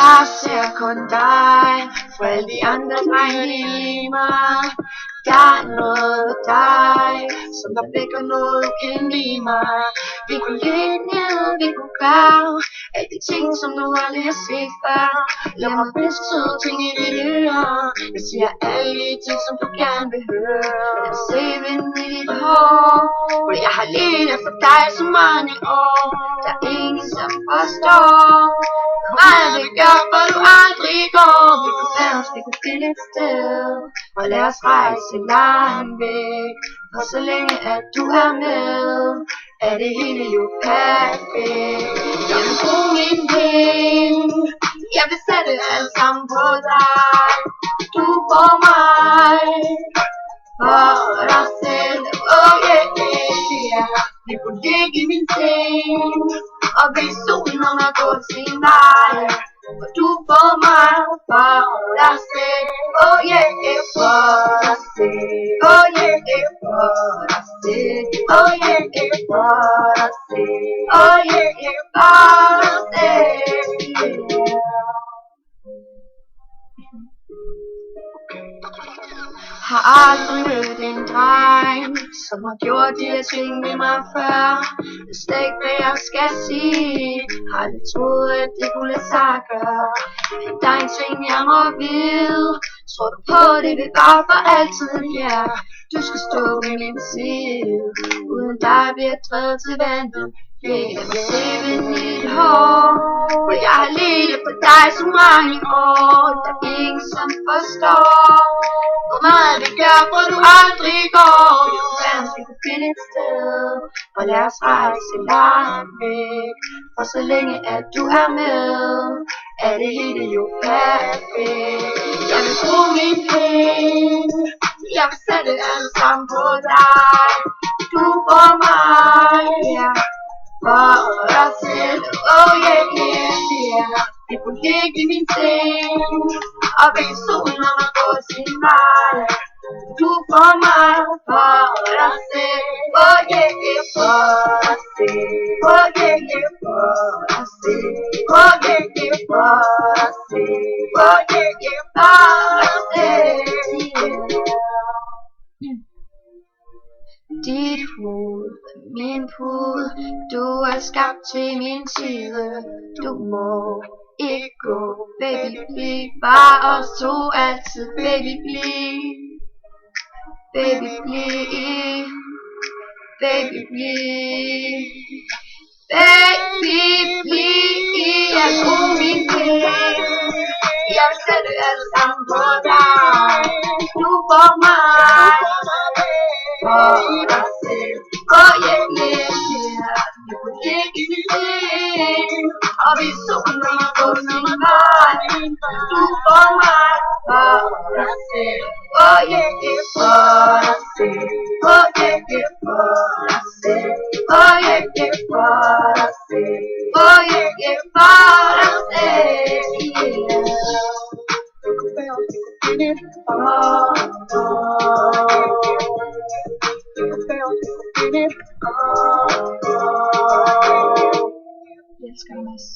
Jeg ser kun dig, for alle de andre drenge i mig. Der er noget ved dig, som der vækker noget ukendeligt i mig. Vi kunne ligge ned, vi kunne gøre alle de ting, som du aldrig har set før. Lad mig viske søde ting i dit øre. Jeg siger alle de ting, som du gerne vil høre. Jeg vil se vinden i dit hår, for jeg har ledt efter dig så mange år. Der er ingen, som forstår hvor meget det gør, for du aldrig går. Vi kunne færdes, vi kunne finde et sted, og lad os rejse langt væk. For så længe at du er med, er det hele jo perfekt. Jeg vil bruge mine penge, jeg vil sætte alt sammen på dig. Du får mig for dig selv, oh yeah, yeah. Vi kunne ligge i min seng og ved solen om at gå sin vej. For du får mig for dig selv, oh yeah, yeah, for dig selv, oh yeah, yeah, for dig selv, oh yeah, yeah, for dig selv, oh yeah, yeah, for dig selv, yeah. Har aldrig mødt en dreng, som har gjort de her ting ved mig før. Jeg ved slet ikke, hvad jeg skal sige. Har aldrig troet, at det kunne lade sig gøre. Men der er en ting, jeg må vide. Tror du på, det vil bare for altid, ja. Du skal stå ved min side. Uden dig bliver jeg drevet til vandet. Jeg vil se vind i dit hår, for jeg har ledt efter dig så mange år. Der er ingen, som forstår hvor meget det gør, for du aldrig går. Vi kunne færdes, vi kunne finde et sted, og lad os rejse langt væk. For så længe at du er med, er det hele jo perfekt. Jeg vil bruge mine penge, jeg vil sætte alt sammen på dig. Du får mig, yeah, for dig selv, oh yeah, yeah, yeah. Vi kunne ligge i min seng og ved solen om at gå sin vej. Du får mig for dig selv, oh yeah, yeah, for dig selv, oh yeah, yeah, for dig selv, oh yeah, yeah, for dig selv, oh yeah, yeah, for dig selv, yeah. Dit hoved, min pude, du er skabt til min side. Du må ikke gå, baby, bliv bare os to altid, baby, bliv, baby, bliv, baby, bliv, baby, bliv. Jeg bruger min penge, jeg vil sætte alt sammen på dig. Du får mig for dig selv, oh yeah, yeah, yeah. Du kunne ligge i min seng og vi solen om at gå sin vej. Du får mig for dig selv, oh yeah, yeah, for dig selv, oh yeah, yeah, for dig selv, oh yeah, yeah, for dig selv, oh yeah, yeah, for dig selv, yeah. Yes, guys.